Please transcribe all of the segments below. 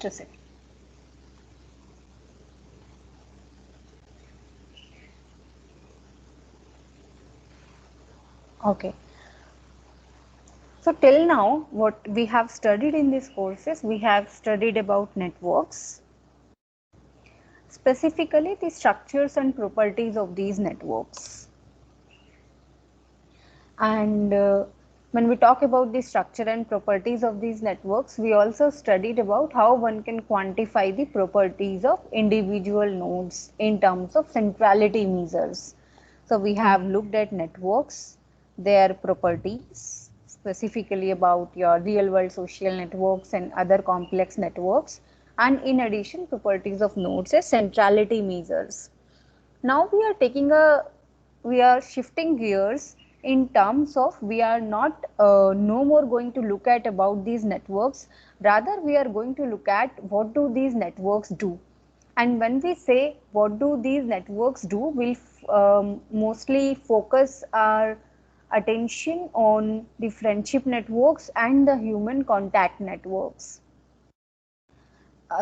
Just a second. Okay. So till now, what we have studied in these courses, we have studied about networks, specifically the structures and properties of these networks. And when we talk about the structure and properties of these networks, we also studied about how one can quantify the properties of individual nodes in terms of centrality measures. So we have looked at networks, their properties, specifically about your real world social networks and other complex networks, and in addition properties of nodes as centrality measures. Now we are shifting gears in terms of we are not no more going to look at about these networks, rather we are going to look at what do these networks do. And when we say what do these networks do, we'll mostly focus our attention on the friendship networks and the human contact networks.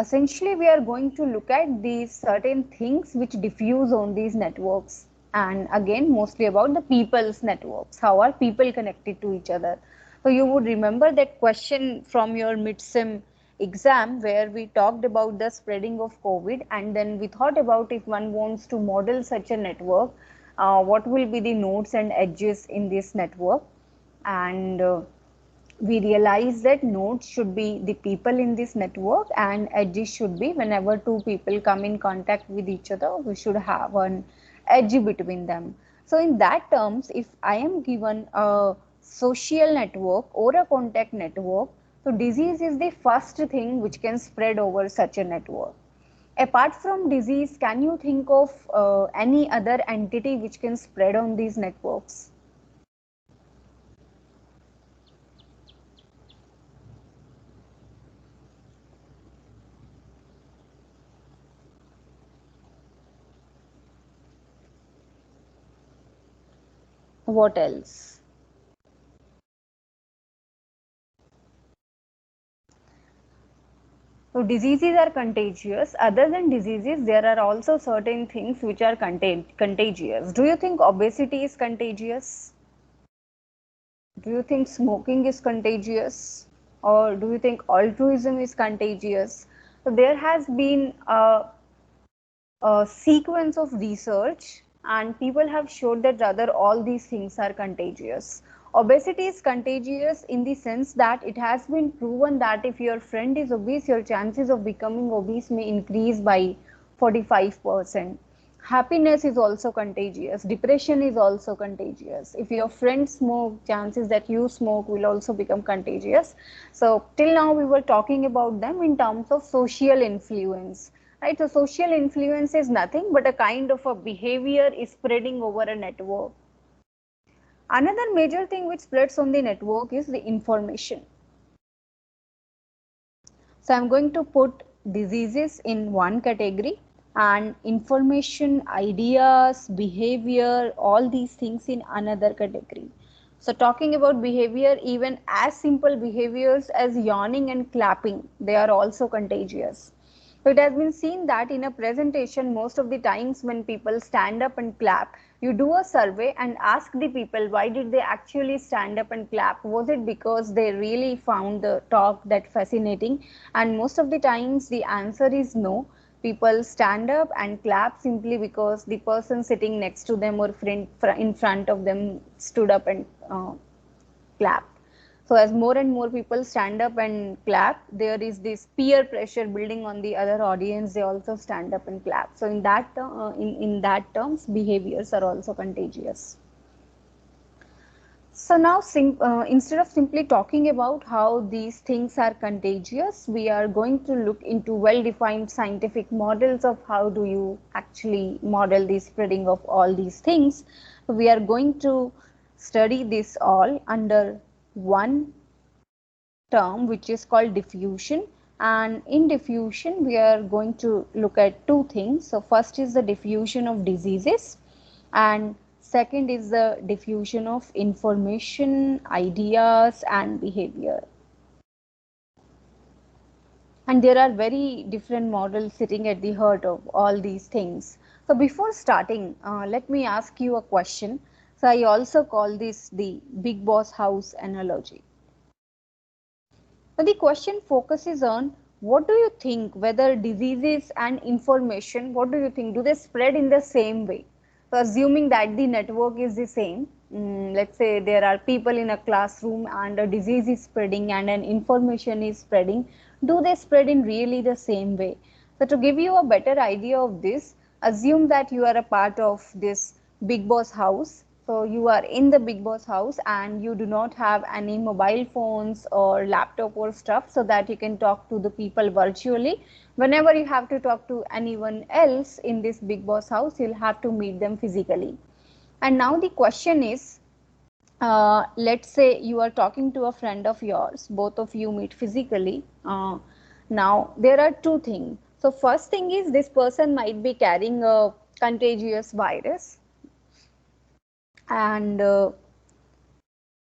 Essentially, we are going to look at these certain things which diffuse on these networks, and again mostly about the people's networks. How are people connected to each other? So you would remember that question from your mid-sem exam where we talked about the spreading of COVID, and then we thought about if one wants to model such a network, what will be the nodes and edges in this network. And we realize that nodes should be the people in this network and edges should be whenever two people come in contact with each other, we should have an edge between them. So in that terms, if I am given a social network or a contact network, so disease is the first thing which can spread over such a network. Apart from disease, can you think of any other entity which can spread on these networks? What else? So diseases are contagious. Other than diseases, there are also certain things which are contagious. Do you think obesity is contagious? Do you think smoking is contagious? Or do you think altruism is contagious? So there has been a sequence of research and people have showed that rather all these things are contagious. Obesity is contagious in the sense that it has been proven that if your friend is obese, your chances of becoming obese may increase by 45%. Happiness is also contagious. Depression is also contagious. If your friends smoke, chances that you smoke will also become contagious. So till now we were talking about them in terms of social influence. Right, so social influence is nothing but a kind of a behavior is spreading over a network. Another major thing which spreads on the network is the information. So I'm going to put diseases in one category and information, ideas, behavior, all these things in another category. So talking about behavior, even as simple behaviors as yawning and clapping, they are also contagious. So it has been seen that in a presentation, most of the times when people stand up and clap, you do a survey and ask the people why did they actually stand up and clap. Was it because they really found the talk that fascinating? And most of the times the answer is no. People stand up and clap simply because the person sitting next to them or in front of them stood up and clap. So as more and more people stand up and clap, there is this peer pressure building on the other audience. They also stand up and clap. So in that terms, behaviors are also contagious. So now, instead of simply talking about how these things are contagious, we are going to look into well-defined scientific models of how do you actually model the spreading of all these things. So we are going to study this all under one term which is called diffusion, and in diffusion we are going to look at two things. So first is the diffusion of diseases and second is the diffusion of information, ideas and behavior. And there are very different models sitting at the heart of all these things. So before starting, let me ask you a question. So I also call this the big boss house analogy. So the question focuses on, what do you think, whether diseases and information, what do you think, do they spread in the same way? So assuming that the network is the same, let's say there are people in a classroom and a disease is spreading and an information is spreading, do they spread in really the same way? So to give you a better idea of this, assume that you are a part of this big boss house. So you are in the big boss house and you do not have any mobile phones or laptop or stuff, so that you can talk to the people virtually. Whenever you have to talk to anyone else in this big boss house, you'll have to meet them physically. And now the question is, let's say you are talking to a friend of yours, both of you meet physically. Now there are two things. So first thing is, this person might be carrying a contagious virus, and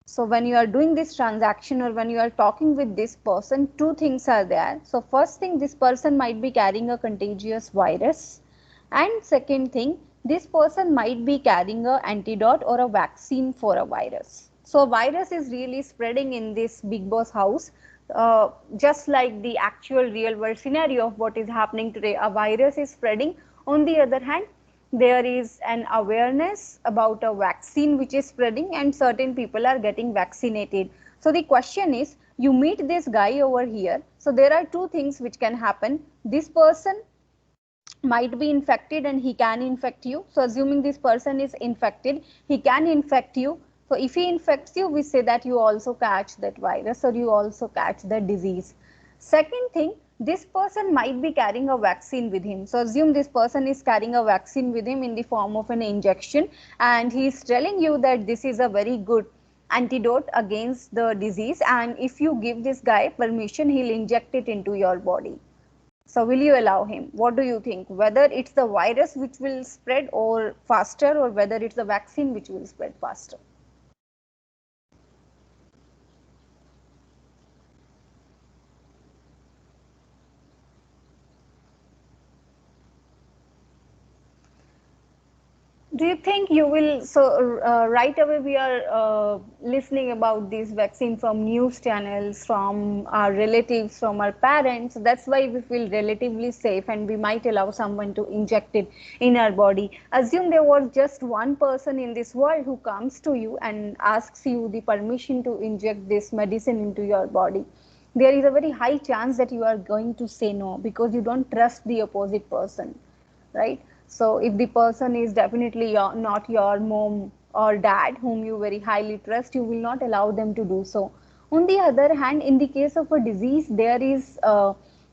so when you are doing this transaction or when you are talking with this person, two things are there. So first thing, this person might be carrying a contagious virus, and second thing, this person might be carrying a antidote or a vaccine for a virus. So a virus is really spreading in this big boss house, just like the actual real world scenario of what is happening today. A virus is spreading. On the other hand, there is an awareness about a vaccine which is spreading and certain people are getting vaccinated. So the question is, you meet this guy over here. So there are two things which can happen. This person might be infected and he can infect you. So assuming this person is infected, he can infect you. So if he infects you, we say that you also catch that virus or you also catch the disease. Second thing, this person might be carrying a vaccine with him. So assume this person is carrying a vaccine with him in the form of an injection, and he is telling you that this is a very good antidote against the disease, and if you give this guy permission, he'll inject it into your body. So will you allow him? What do you think? Whether it's the virus which will spread or faster, or whether it's the vaccine which will spread faster? Do you think you will, so right away we are listening about this vaccine from news channels, from our relatives, from our parents. That's why we feel relatively safe and we might allow someone to inject it in our body. Assume there was just one person in this world who comes to you and asks you the permission to inject this medicine into your body. There is a very high chance that you are going to say no, because you don't trust the opposite person, right? So if the person is definitely not your mom or dad whom you very highly trust, you will not allow them to do so. On the other hand, in the case of a disease, there is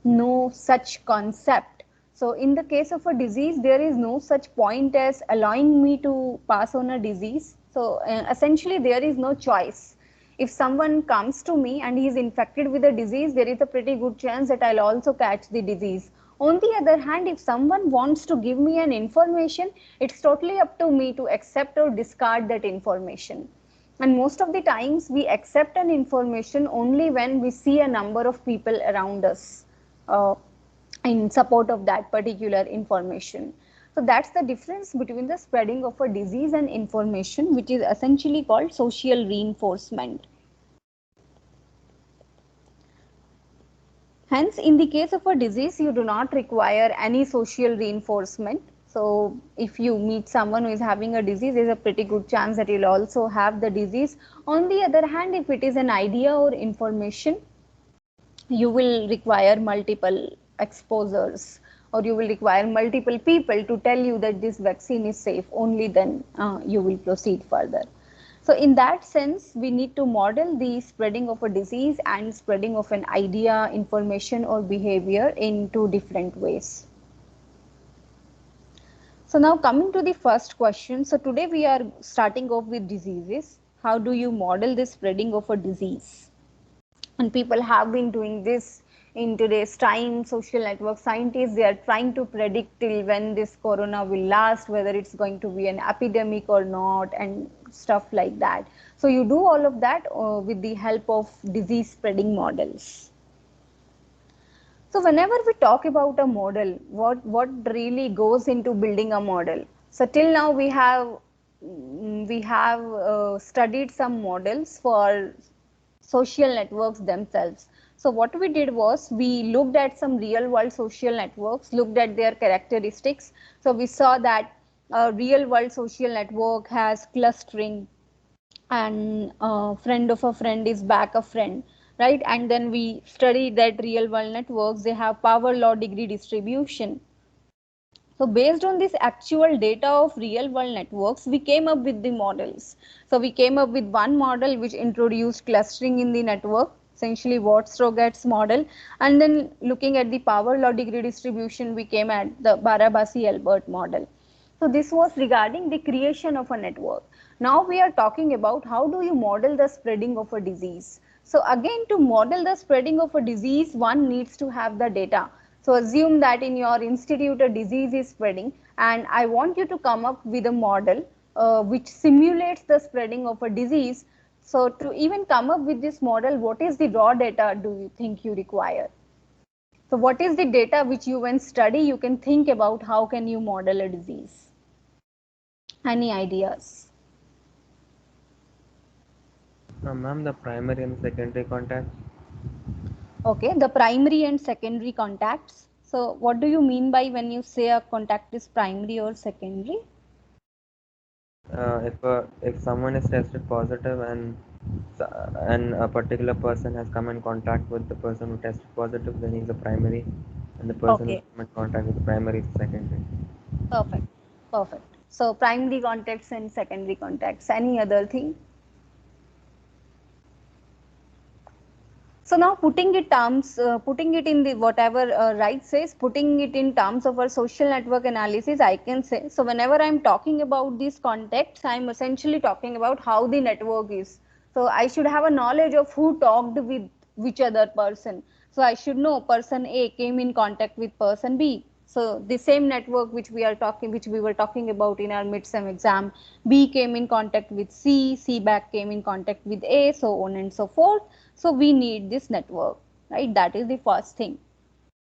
no such concept. So in the case of a disease, there is no such point as allowing me to pass on a disease. So essentially there is no choice. If someone comes to me and he is infected with a disease, there is a pretty good chance that I'll also catch the disease. On the other hand, if someone wants to give me an information, it's totally up to me to accept or discard that information. And most of the times we accept an information only when we see a number of people around us uh, in support of that particular information. So that's the difference between the spreading of a disease and information, which is essentially called social reinforcement. Hence, in the case of a disease, you do not require any social reinforcement. So, if you meet someone who is having a disease, there is a pretty good chance that you'll also have the disease. On the other hand, if it is an idea or information, you will require multiple exposures, or you will require multiple people to tell you that this vaccine is safe. Only then you will proceed further. So in that sense, we need to model the spreading of a disease and spreading of an idea, information or behavior in two different ways. So now coming to the first question. So today we are starting off with diseases. How do you model the spreading of a disease? And people have been doing this in today's time. Social network scientists, they are trying to predict till when this corona will last, whether it's going to be an epidemic or not, and stuff like that. So you do all of that with the help of disease spreading models. So whenever we talk about a model, what really goes into building a model? So till now we have studied some models for social networks themselves. So what we did was we looked at some real world social networks, looked at their characteristics. So we saw that a real world social network has clustering, and friend of a friend is back a friend, right? And then we study that real world networks, they have power law degree distribution. So based on this actual data of real world networks, we came up with the models. So we came up with one model which introduced clustering in the network, essentially Watt-Strogat's model. And then looking at the power law degree distribution, we came at the Barabasi-Albert model. So this was regarding the creation of a network. Now we are talking about how do you model the spreading of a disease. So again, to model the spreading of a disease, one needs to have the data. So assume that in your institute a disease is spreading, and I want you to come up with a model which simulates the spreading of a disease. So to even come up with this model, what is the raw data do you think you require? So what is the data which you when study you can think about how can you model a disease? Any ideas? Ma'am, the primary and secondary contacts. Okay, the primary and secondary contacts. So what do you mean by when you say a contact is primary or secondary? If someone is tested positive and a particular person has come in contact with the person who tested positive, then he's a primary, and the person who's Okay, come in contact with the primary is secondary. perfect, perfect. So primary contacts and secondary contacts. Any other thing? So now putting it in the whatever Wright says, putting it in terms of our social network analysis, I can say. So whenever I'm talking about these contacts, I'm essentially talking about how the network is. So I should have a knowledge of who talked with which other person. So I should know person A came in contact with person B. So the same network which we were talking about in our midsem exam, B came in contact with C, C back came in contact with A, so on and so forth. So we need this network, right? That is the first thing.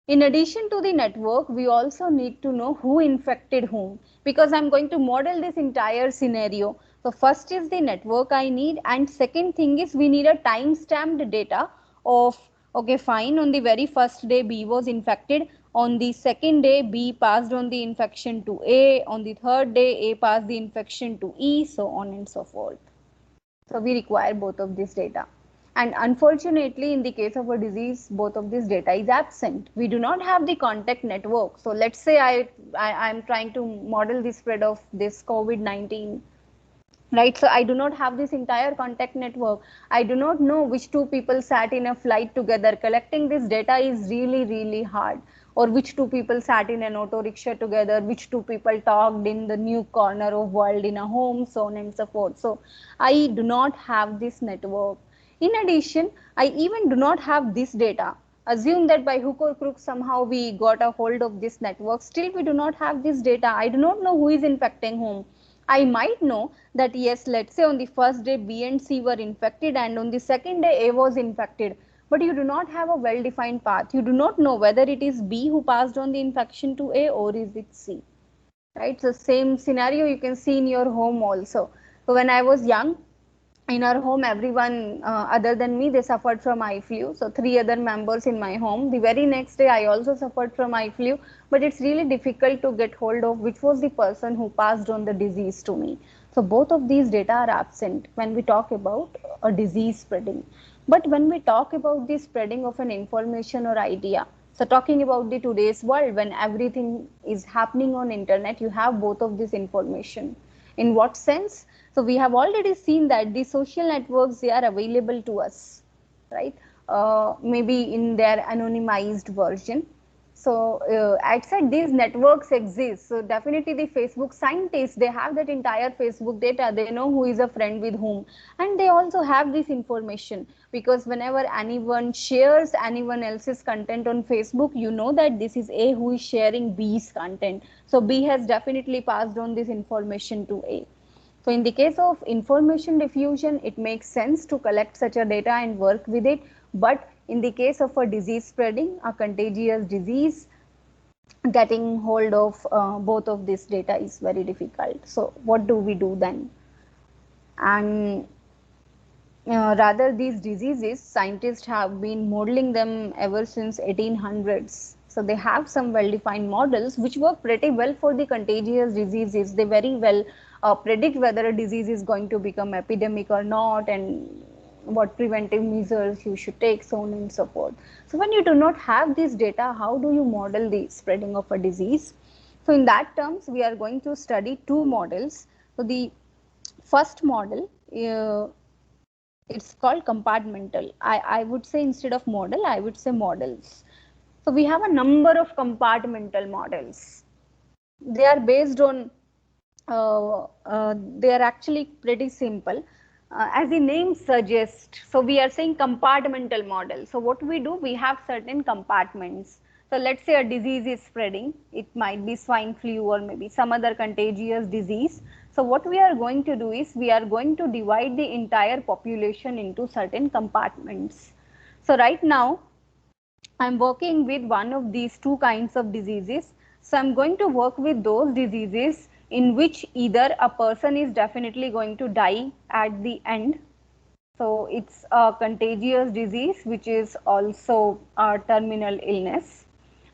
In addition to the network, we also need to know who infected whom, because I'm going to model this entire scenario. So first is the network I need, and second thing is we need a time stamped data of, okay, fine, on the very first day B was infected, on the second day B passed on the infection to A, on the third day A passed the infection to E, so on and so forth. So we require both of this data. And unfortunately, in the case of a disease, both of this data is absent. We do not have the contact network. So let's say I'm trying to model the spread of this COVID-19, right? So I do not have this entire contact network. I do not know which two people sat in a flight together. Collecting this data is really, really hard. Or which two people sat in an auto rickshaw together, which two people talked in the new corner of world in a home, so on and so forth. So I do not have this network. In addition, I even do not have this data. Assume that by hook or crook somehow we got a hold of this network. Still, we do not have this data. I do not know who is infecting whom. I might know that yes, let's say on the first day B and C were infected and on the second day A was infected. But you do not have a well defined path. You do not know whether it is B who passed on the infection to A or is it C. Right? So same scenario you can see in your home also. So when I was young, in our home everyone other than me they suffered from eye flu, so three other members in my home, the very next day I also suffered from eye flu, but it's really difficult to get hold of which was the person who passed on the disease to me. So both of these data are absent when we talk about a disease spreading. But when we talk about the spreading of an information or idea, so talking about the today's world when everything is happening on internet, you have both of this information. In what sense? So we have already seen that the social networks, they are available to us, right? Maybe in their anonymized version. So I said these networks exist. So definitely the Facebook scientists, they have that entire Facebook data. They know who is a friend with whom. And they also have this information because whenever anyone shares anyone else's content on Facebook, you know that this is A who is sharing B's content. So B has definitely passed on this information to A. So in the case of information diffusion, it makes sense to collect such a data and work with it. But in the case of a disease spreading, a contagious disease, getting hold of both of this data is very difficult. So what do we do then? And rather, these diseases, scientists have been modeling them ever since 1800s. So they have some well-defined models which work pretty well for the contagious diseases. They very well predict whether a disease is going to become epidemic or not, and what preventive measures you should take, so on and so forth. So when you do not have this data, how do you model the spreading of a disease? So in that terms, we are going to study two models. So the first model, it's called compartmental. I would say, instead of model, I would say models. So we have a number of compartmental models. They are based on, they are actually pretty simple. As the name suggests, so we are saying compartmental model. So what we do, we have certain compartments. So let's say a disease is spreading, it might be swine flu or maybe some other contagious disease. So what we are going to do is, we are going to divide the entire population into certain compartments. So right now, I'm working with one of these two kinds of diseases. So I'm going to work with those diseases in which either a person is definitely going to die at the end. So it's a contagious disease which is also a terminal illness.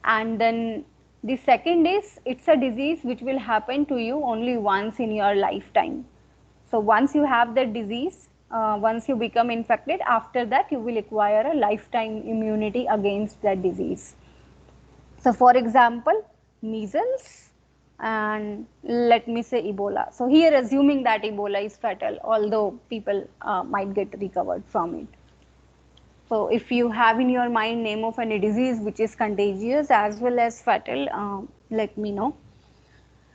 And then the second is, it's a disease which will happen to you only once in your lifetime. So once you have the disease, once you become infected, after that you will acquire a lifetime immunity against that disease. So for example, measles, and let me say Ebola. So here, assuming that Ebola is fatal, although people might get recovered from it. So if you have in your mind name of any disease which is contagious as well as fatal, let me know.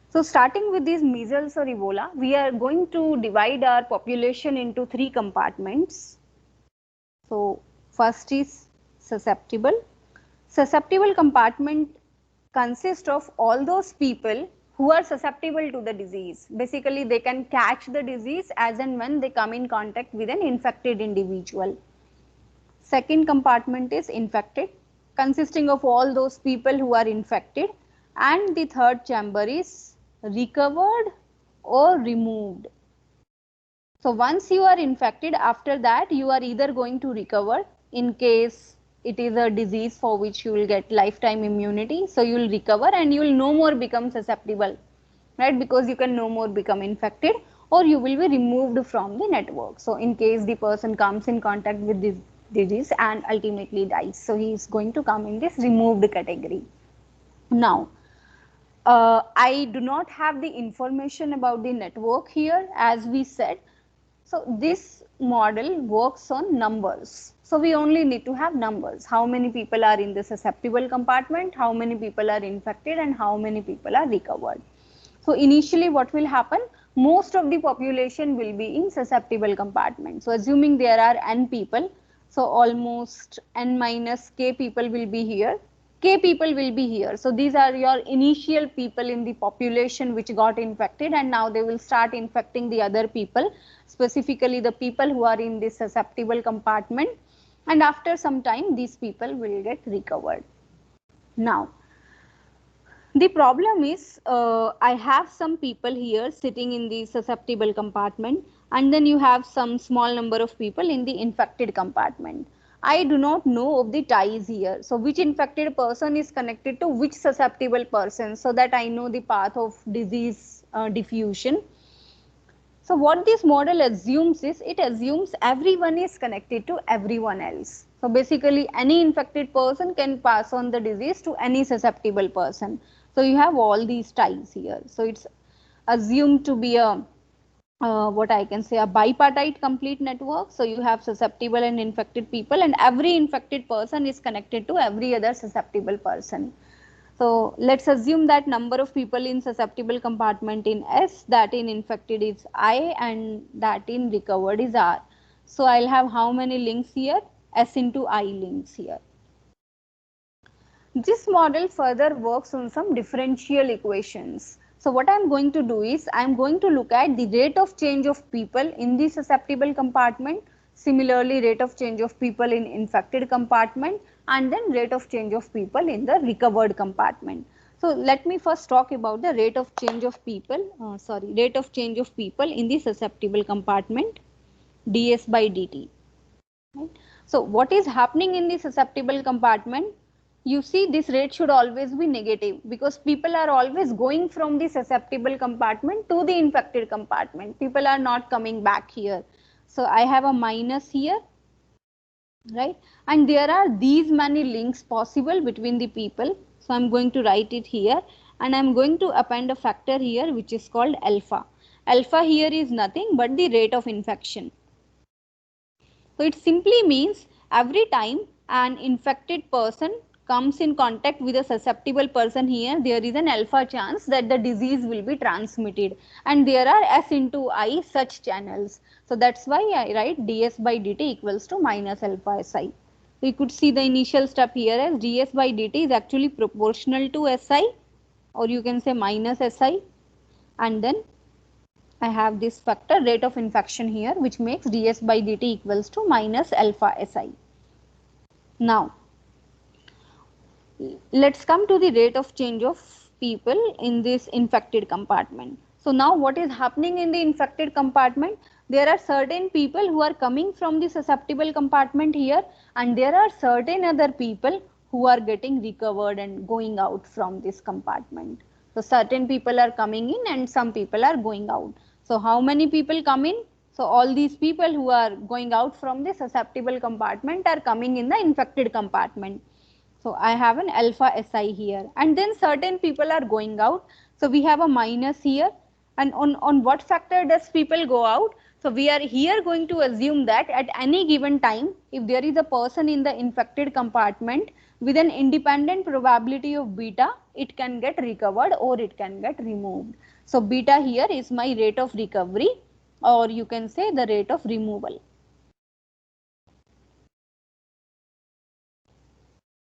So starting with these measles or Ebola, we are going to divide our population into three compartments. So first is susceptible. Susceptible compartment consists of all those people who are susceptible to the disease. Basically, they can catch the disease as and when they come in contact with an infected individual. Second compartment is infected, consisting of all those people who are infected. And the third chamber is recovered or removed. So once you are infected, after that you are either going to recover, in case it is a disease for which you will get lifetime immunity. So you will recover and you will no more become susceptible, right? Because you can no more become infected, or you will be removed from the network. So in case the person comes in contact with this disease and ultimately dies, so he is going to come in this removed category. Now, I do not have the information about the network here, as we said. So this model works on numbers. So we only need to have numbers. How many people are in the susceptible compartment, how many people are infected, and how many people are recovered. So initially what will happen, most of the population will be in susceptible compartment. So assuming there are n people, so almost n minus k people will be here, k people will be here. So these are your initial people in the population which got infected, and now they will start infecting the other people, specifically the people who are in this susceptible compartment, and after some time these people will get recovered. Now, the problem is, I have some people here sitting in the susceptible compartment, and then you have some small number of people in the infected compartment. I do not know of the ties here. So which infected person is connected to which susceptible person, so that I know the path of disease diffusion. So what this model assumes is, it assumes everyone is connected to everyone else. So basically any infected person can pass on the disease to any susceptible person. So you have all these ties here. So it's assumed to be a what I can say, a bipartite complete network. So you have susceptible and infected people, and every infected person is connected to every other susceptible person. So let's assume that number of people in susceptible compartment in S, that in infected is I, and that in recovered is R. So I'll have how many links here? S into I links here. This model further works on some differential equations. So what I am going to do is, I am going to look at the rate of change of people in the susceptible compartment. Similarly, rate of change of people in infected compartment, and then rate of change of people in the recovered compartment. So let me first talk about the rate of change of people, rate of change of people in the susceptible compartment, ds by dt. Right? So what is happening in the susceptible compartment? You see, this rate should always be negative because people are always going from the susceptible compartment to the infected compartment. People are not coming back here. So I have a minus here, right? And there are these many links possible between the people. So I'm going to write it here, and I'm going to append a factor here which is called alpha. Alpha here is nothing but the rate of infection. So it simply means every time an infected person comes in contact with a susceptible person here, there is an alpha chance that the disease will be transmitted, and there are s into I such channels. So that's why I write ds by dt equals to minus alpha si. We could see the initial step here as ds by dt is actually proportional to si, or you can say minus si, and then I have this factor rate of infection here, which makes ds by dt equals to minus alpha si. Now, let's come to the rate of change of people in this infected compartment. So now what is happening in the infected compartment? There are certain people who are coming from the susceptible compartment here, and there are certain other people who are getting recovered and going out from this compartment. So certain people are coming in and some people are going out. So how many people come in? So all these people who are going out from the susceptible compartment are coming in the infected compartment. So I have an alpha Si here, and then certain people are going out. So we have a minus here, and on what factor does people go out? So we are here going to assume that at any given time, if there is a person in the infected compartment with an independent probability of beta, it can get recovered or it can get removed. So beta here is my rate of recovery, or you can say the rate of removal.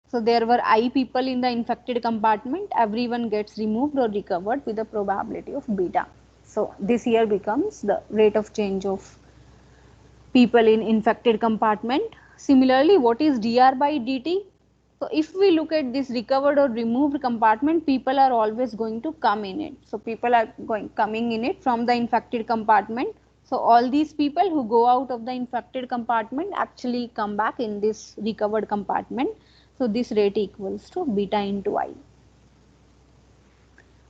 So there were I people in the infected compartment, everyone gets removed or recovered with a probability of beta. So this here becomes the rate of change of people in infected compartment. Similarly, what is dr by dt? So if we look at this recovered or removed compartment, people are always going to come in it. So people are coming in it from the infected compartment. So all these people who go out of the infected compartment actually come back in this recovered compartment. So this rate equals to beta into I.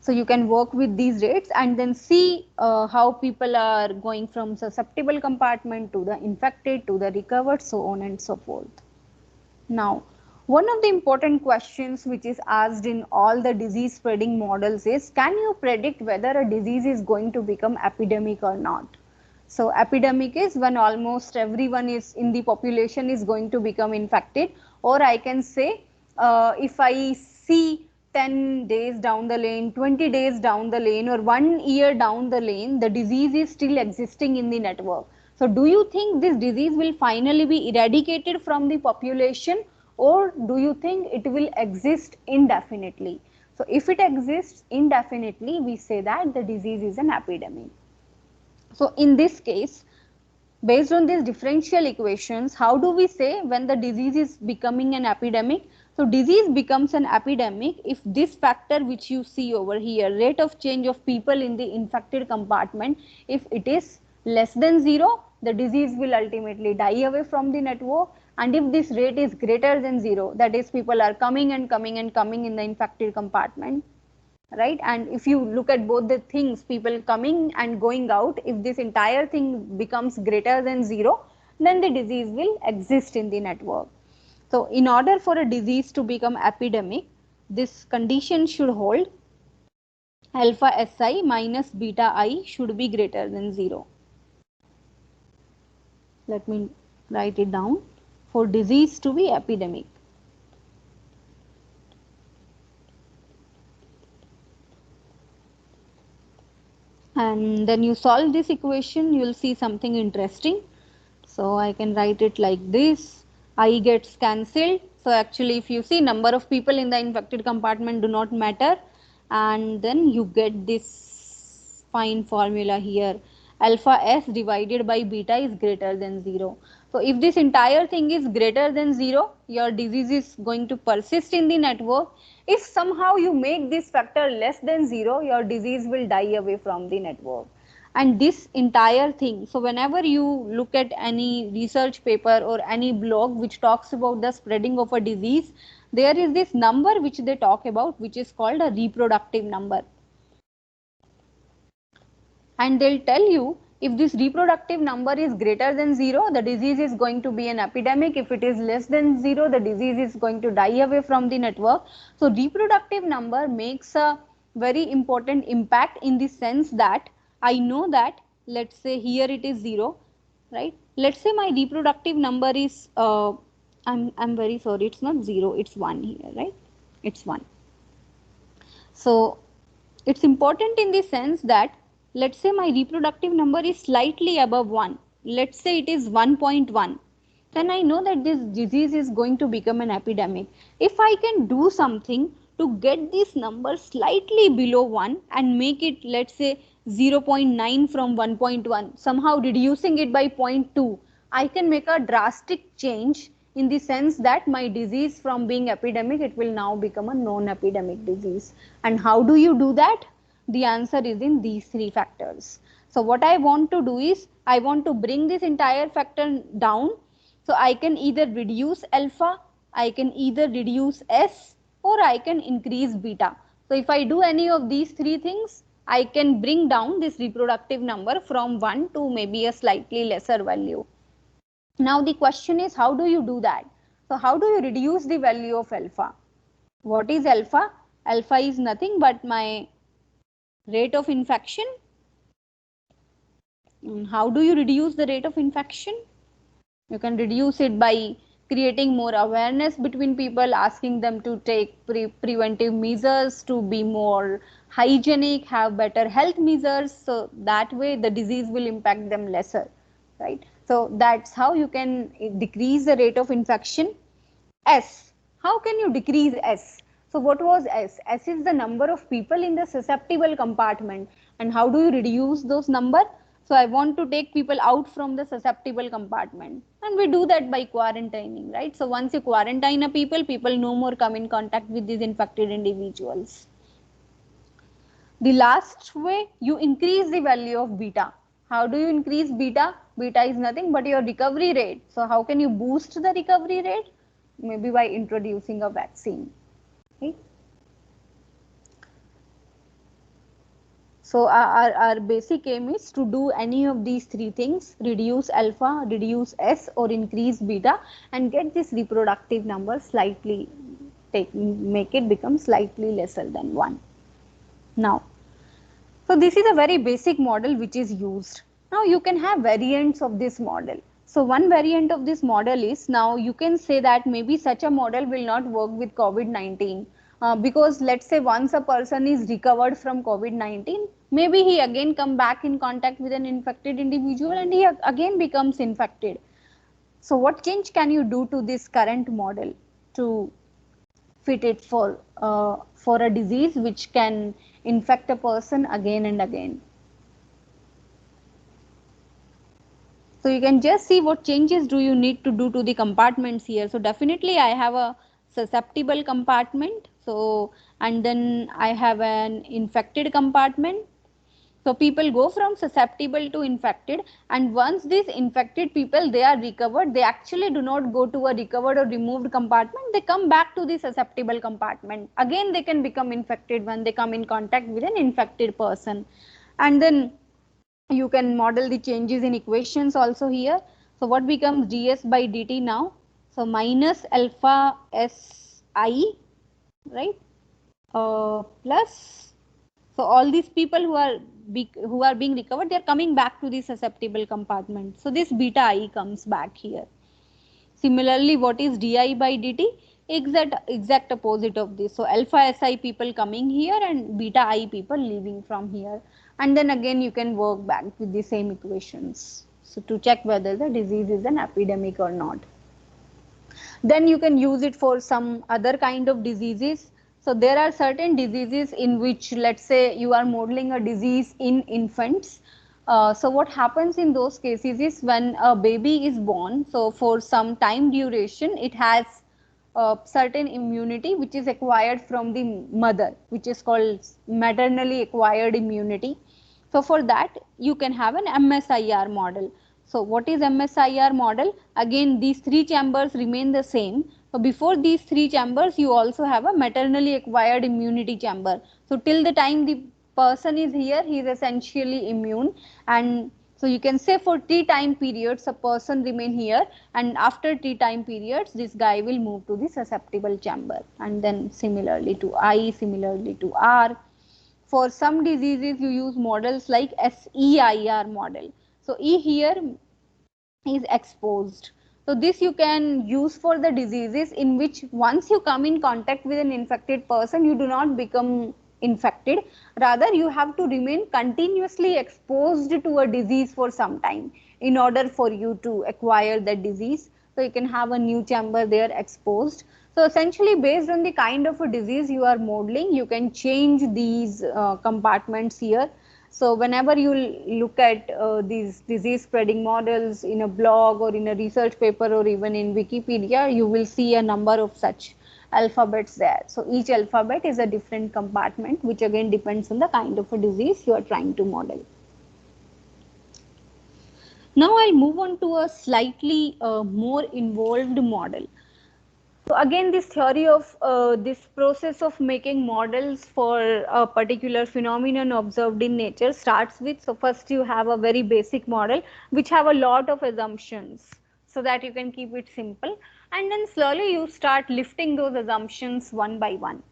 So you can work with these rates and then see how people are going from susceptible compartment to the infected to the recovered, so on and so forth. Now, one of the important questions which is asked in all the disease spreading models is, can you predict whether a disease is going to become epidemic or not? So epidemic is when almost everyone is in the population is going to become infected, or I can say if I see 10 days down the lane, 20 days down the lane, or 1 year down the lane, the disease is still existing in the network. So do you think this disease will finally be eradicated from the population, or do you think it will exist indefinitely? So if it exists indefinitely, we say that the disease is an epidemic. So in this case, based on these differential equations, how do we say when the disease is becoming an epidemic? So disease becomes an epidemic if this factor which you see over here, rate of change of people in the infected compartment, if it is less than 0, the disease will ultimately die away from the network, and if this rate is greater than 0, that is people are coming and coming and coming in the infected compartment, right? And if you look at both the things, people coming and going out, if this entire thing becomes greater than 0, then the disease will exist in the network. So in order for a disease to become epidemic, this condition should hold: alpha Si minus beta I should be greater than 0. Let me write it down. For disease to be epidemic, and then you solve this equation, you will see something interesting. So I can write it like this: I gets cancelled. So actually if you see, number of people in the infected compartment do not matter, and then you get this fine formula here: alpha s divided by beta is greater than 0. So if this entire thing is greater than 0, your disease is going to persist in the network. If somehow you make this factor less than 0, your disease will die away from the network. And this entire thing, so whenever you look at any research paper or any blog which talks about the spreading of a disease, there is this number which they talk about, which is called a reproductive number. And they'll tell you, if this reproductive number is greater than 0, the disease is going to be an epidemic. If it is less than 0, the disease is going to die away from the network. So reproductive number makes a very important impact in the sense that I know that, let's say here it is 0, right? Let's say my reproductive number is, I'm very sorry, it's not 0, it's 1 here, right? It's 1. So it's important in the sense that, let's say my reproductive number is slightly above 1, let's say it is 1.1, then I know that this disease is going to become an epidemic. If I can do something to get this number slightly below 1 and make it, let's say 0.9 from 1.1, somehow reducing it by 0.2, I can make a drastic change in the sense that my disease from being epidemic, it will now become a non-epidemic disease. And how do you do that? The answer is in these three factors. So what I want to do is, I want to bring this entire factor down. So I can either reduce alpha, I can either reduce S, or I can increase beta. So if I do any of these three things, I can bring down this reproductive number from 1 to maybe a slightly lesser value. Now the question is, how do you do that? So how do you reduce the value of alpha? What is alpha? Alpha is nothing but my rate of infection. How do you reduce the rate of infection? You can reduce it by creating more awareness between people, asking them to take preventive measures, to be more hygienic, have better health measures, so that way the disease will impact them lesser, right? So that's how you can decrease the rate of infection. S. How can you decrease S? So what was S? S is the number of people in the susceptible compartment. And how do you reduce those number? So I want to take people out from the susceptible compartment. And we do that by quarantining, right? So once you quarantine a people, people no more come in contact with these infected individuals. The last way, you increase the value of beta. How do you increase beta? Beta is nothing but your recovery rate. So how can you boost the recovery rate? Maybe by introducing a vaccine. Okay. So our basic aim is to do any of these three things: reduce alpha, reduce S, or increase beta, and get this reproductive number slightly, make it become slightly lesser than 1. Now, so this is a very basic model which is used. Now you can have variants of this model. So one variant of this model is, now you can say that maybe such a model will not work with COVID-19 because let's say once a person is recovered from COVID-19, maybe he again come back in contact with an infected individual and he again becomes infected. So what change can you do to this current model to fit it for a disease which can infect a person again and again? So you can just see what changes do you need to do to the compartments here. So definitely I have a susceptible compartment. So, and then I have an infected compartment. So people go from susceptible to infected, and once these infected people, they are recovered, they actually do not go to a recovered or removed compartment, they come back to the susceptible compartment. Again they can become infected when they come in contact with an infected person. And then you can model the changes in equations also here. So what becomes ds by dt now? So minus alpha si, right, plus, so all these people who are being recovered, they are coming back to the susceptible compartment. So this beta I comes back here. Similarly, what is di by dt? Exact opposite of this. So alpha si people coming here and beta I people leaving from here. And then again you can work back with the same equations. So to check whether the disease is an epidemic or not. Then you can use it for some other kind of diseases. So there are certain diseases in which, let's say you are modeling a disease in infants. So what happens in those cases is when a baby is born, so for some time duration, it has certain immunity which is acquired from the mother, which is called maternally acquired immunity. So for that, you can have an MSIR model. So what is MSIR model? Again, these three chambers remain the same. So before these three chambers, you also have a maternally acquired immunity chamber. So till the time the person is here, he is essentially immune. And so you can say for T time periods, a person remain here, and after T time periods, this guy will move to the susceptible chamber. And then similarly to I, similarly to R. For some diseases, you use models like SEIR model. So E here is exposed. So this you can use for the diseases in which once you come in contact with an infected person, you do not become infected. Rather, you have to remain continuously exposed to a disease for some time in order for you to acquire that disease. So you can have a new chamber there exposed. So essentially, based on the kind of a disease you are modeling, you can change these compartments here. So whenever you look at these disease spreading models in a blog or in a research paper or even in Wikipedia, you will see a number of such alphabets there. So each alphabet is a different compartment, which again depends on the kind of a disease you are trying to model. Now I'll move on to a slightly more involved model. So again, this theory of this process of making models for a particular phenomenon observed in nature starts with, so first you have a very basic model which have a lot of assumptions so that you can keep it simple, and then slowly you start lifting those assumptions one by one.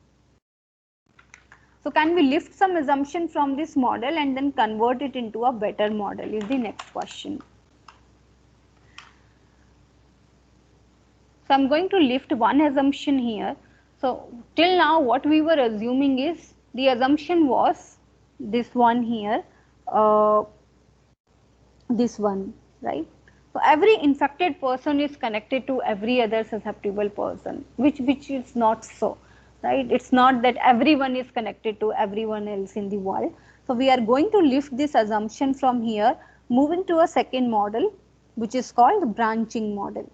So can we lift some assumption from this model and then convert it into a better model is the next question. So I'm going to lift one assumption here. So till now what we were assuming is, the assumption was this one here, this one, right? So every infected person is connected to every other susceptible person, which is not so, right? It's not that everyone is connected to everyone else in the world. So we are going to lift this assumption from here, moving to a second model, which is called the branching model.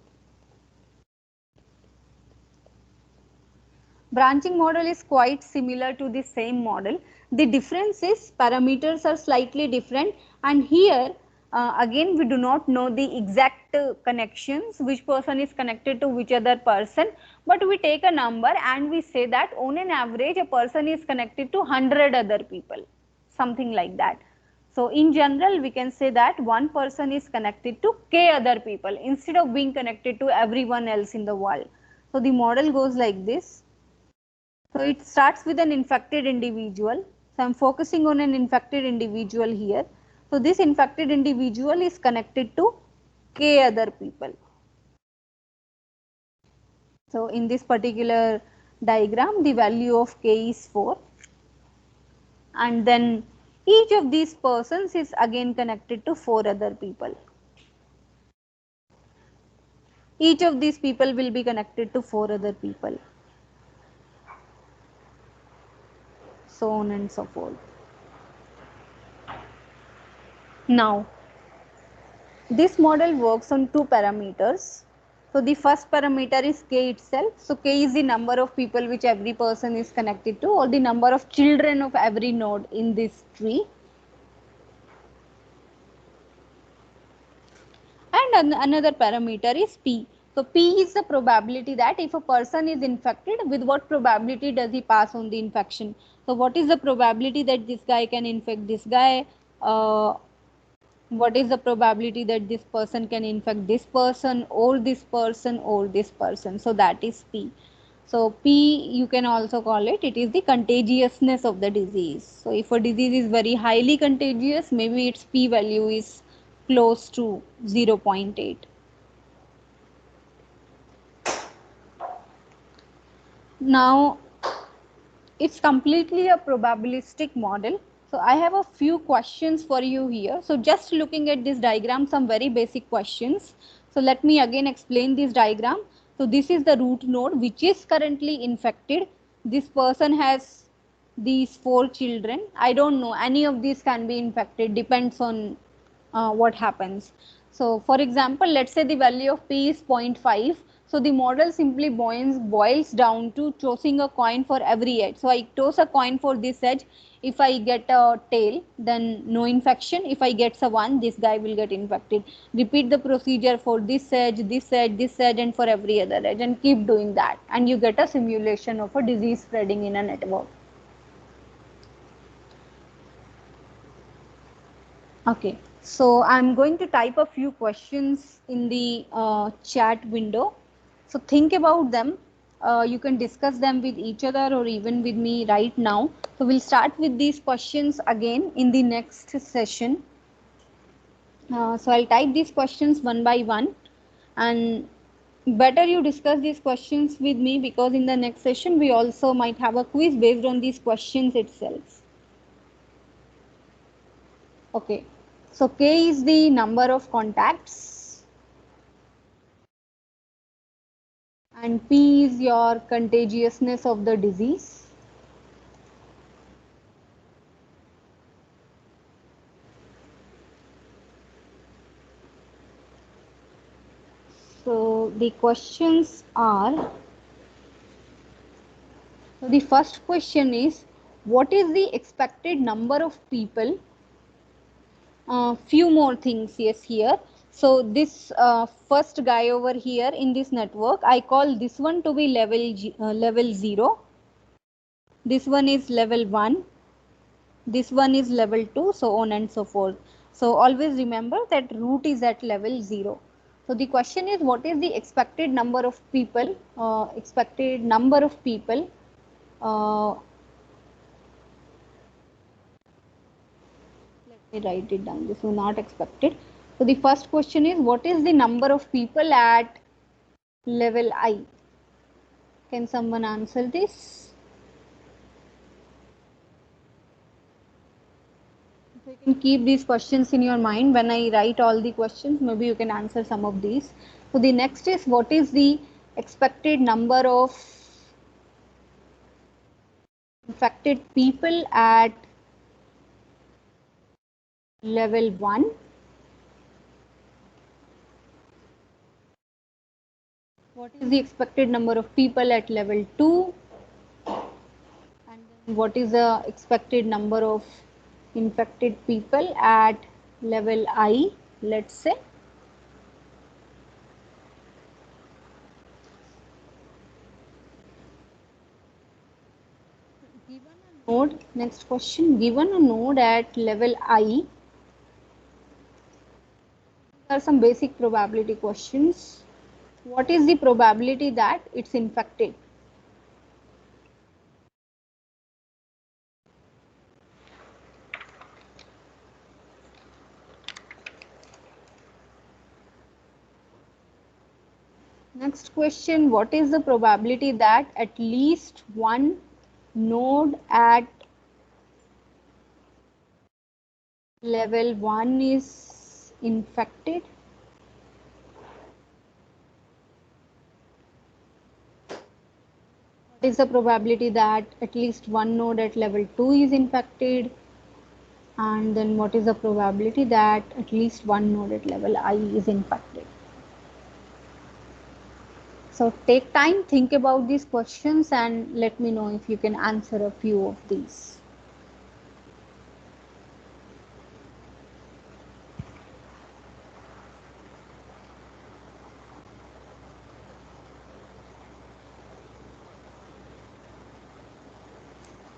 Branching model is quite similar to the same model. The difference is parameters are slightly different, and here again we do not know the exact connections, which person is connected to which other person, but we take a number and we say that on an average a person is connected to 100 other people, something like that. So in general we can say that one person is connected to k other people instead of being connected to everyone else in the world. So the model goes like this. So it starts with an infected individual. So I am focusing on an infected individual here. So this infected individual is connected to k other people. So in this particular diagram, the value of k is 4, and then each of these persons is again connected to 4 other people. Each of these people will be connected to 4 other people, so on and so forth. Now this model works on two parameters. So the first parameter is k itself. So k is the number of people which every person is connected to, or the number of children of every node in this tree. And another parameter is p. So p is the probability that if a person is infected, with what probability does he pass on the infection. So what is the probability that this guy can infect this guy? What is the probability that this person can infect this person or this person or this person? So that is p. So p, you can also call it, it is the contagiousness of the disease. So if a disease is very highly contagious, maybe its p value is close to 0.8. Now it's completely a probabilistic model. So I have a few questions for you here. So just looking at this diagram, some very basic questions. So let me again explain this diagram. So this is the root node which is currently infected. This person has these 4 children. I don't know, any of these can be infected, depends on what happens. So for example, let's say the value of P is 0.5. So the model simply boils down to tossing a coin for every edge. So I toss a coin for this edge. If I get a tail, then no infection. If I get a 1, this guy will get infected. Repeat the procedure for this edge, this edge, this edge, and for every other edge, and keep doing that. And you get a simulation of a disease spreading in a network. Okay, so I'm going to type a few questions in the chat window. So think about them. You can discuss them with each other or even with me right now. So we'll start with these questions again in the next session. So I'll type these questions one by one, and better you discuss these questions with me, because in the next session we also might have a quiz based on these questions itself. Okay, so K is the number of contacts and P is your contagiousness of the disease. So the questions are, so the first question is, what is the expected number of people? Few more things, yes, here. So this first guy over here in this network, I call this one to be level 0. This one is level 1. This one is level 2, so on and so forth. So always remember that root is at level 0. So the question is, what is the expected number of people? Uh, let me write it down. This was not expected. So the first question is, what is the number of people at level I? Can someone answer this? So you can keep these questions in your mind. When I write all the questions, maybe you can answer some of these. So the next is, what is the expected number of infected people at level 1? What is the expected number of people at level 2? And then what is the expected number of infected people at level I, let's say? Given a node, next question, given a node at level I, there are some basic probability questions. What is the probability that it's infected? Next question, what is the probability that at least one node at level 1 is infected? What is the probability that at least one node at level 2 is infected? And then what is the probability that at least one node at level I is infected? So take time, think about these questions, and let me know if you can answer a few of these.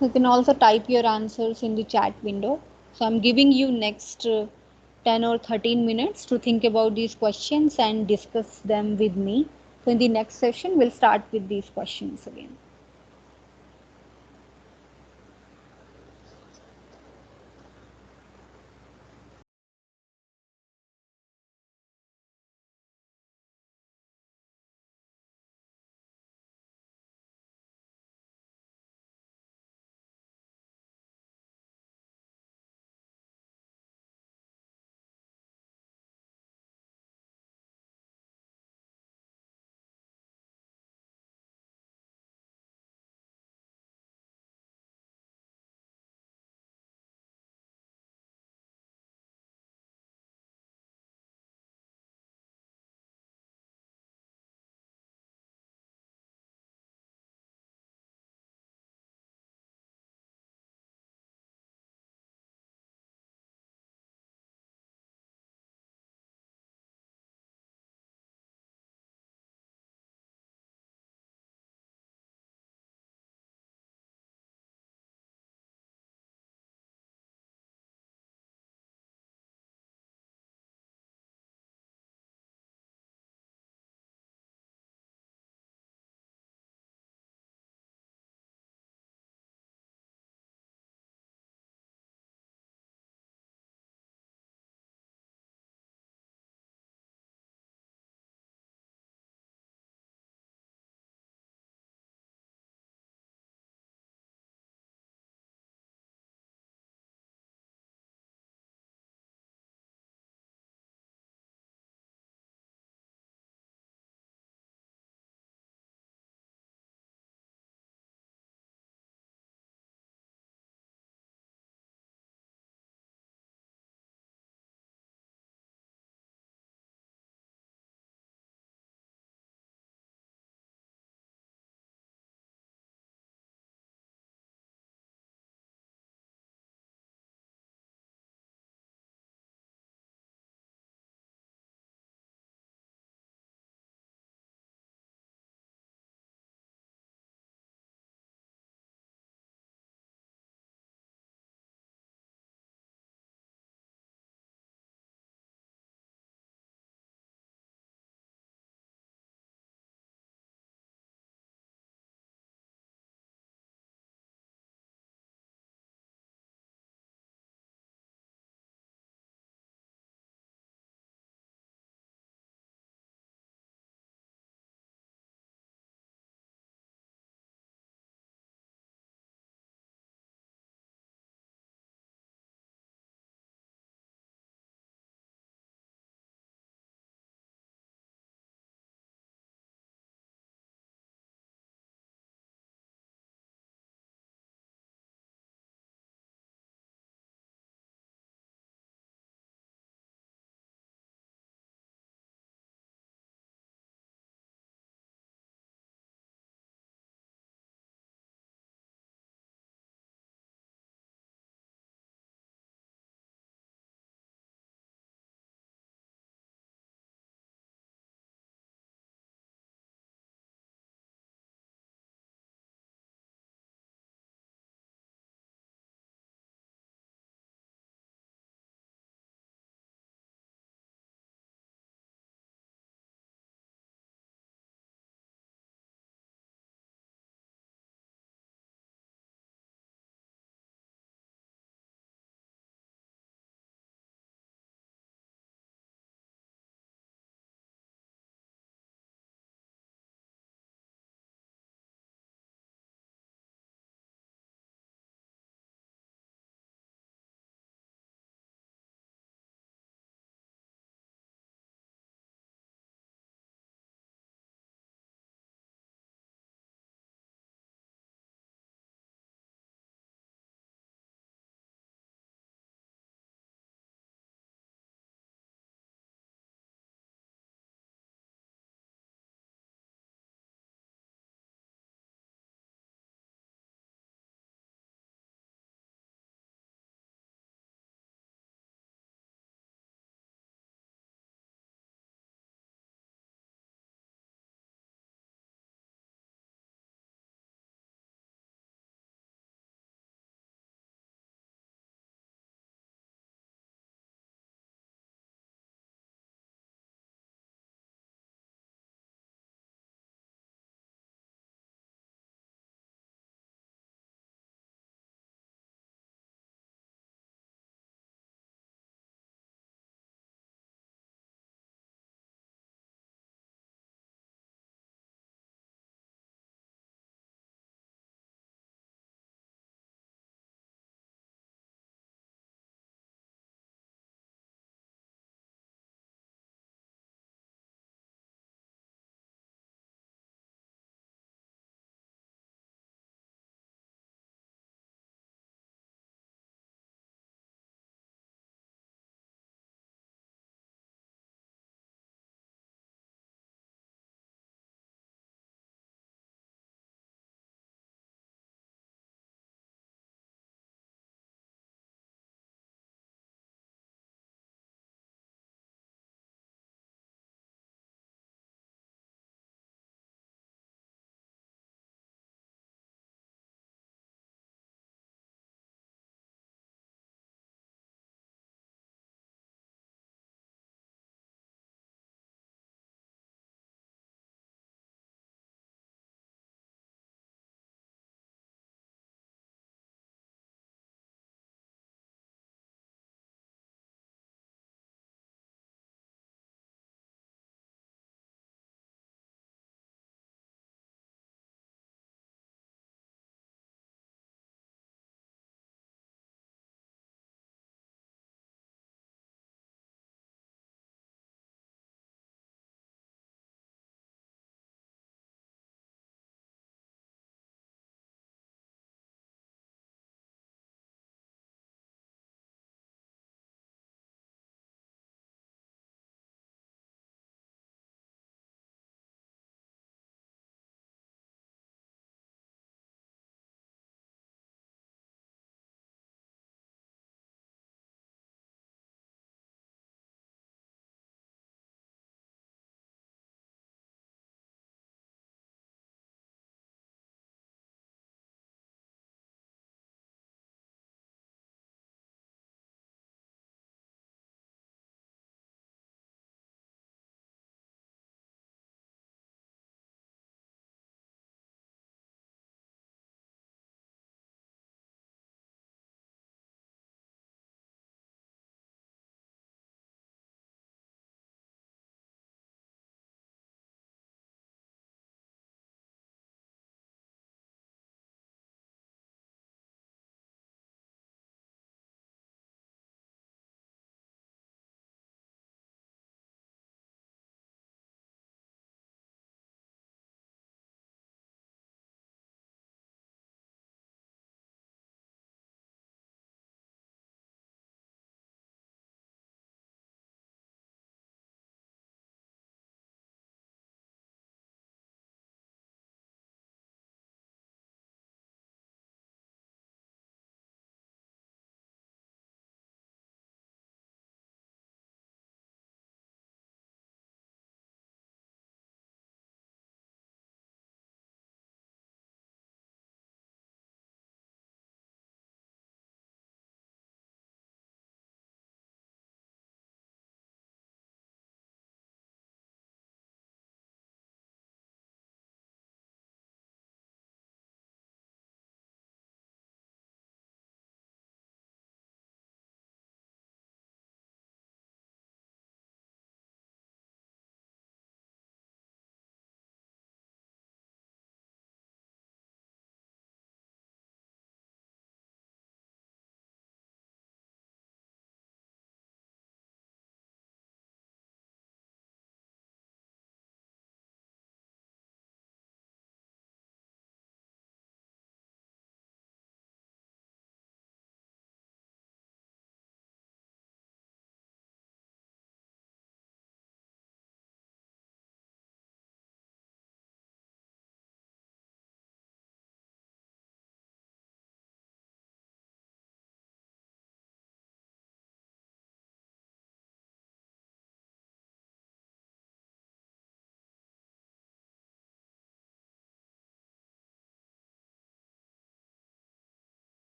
You can also type your answers in the chat window. So I'm giving you next 10 or 13 minutes to think about these questions and discuss them with me. So in the next session, we'll start with these questions again.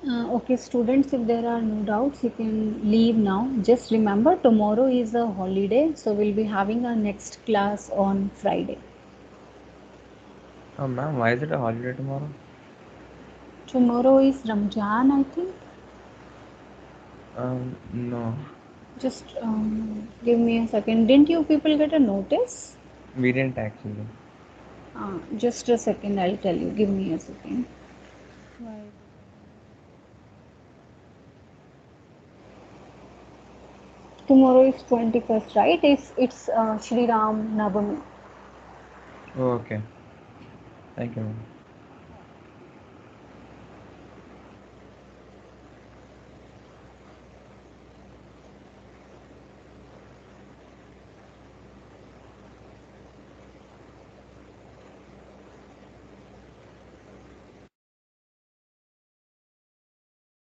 Okay, students, if there are no doubts, you can leave now. Just remember, tomorrow is a holiday, so we'll be having our next class on Friday. Oh, ma'am, why is it a holiday tomorrow? Tomorrow is Ramjan, I think. No, Just give me a second. Didn't you people get a notice? we didn't actually. Just a second, I'll tell you. Give me a second. Why is it a holiday? Tomorrow is 21st, right? It's Shri Ram Navami. Oh, okay. Thank you, ma'am.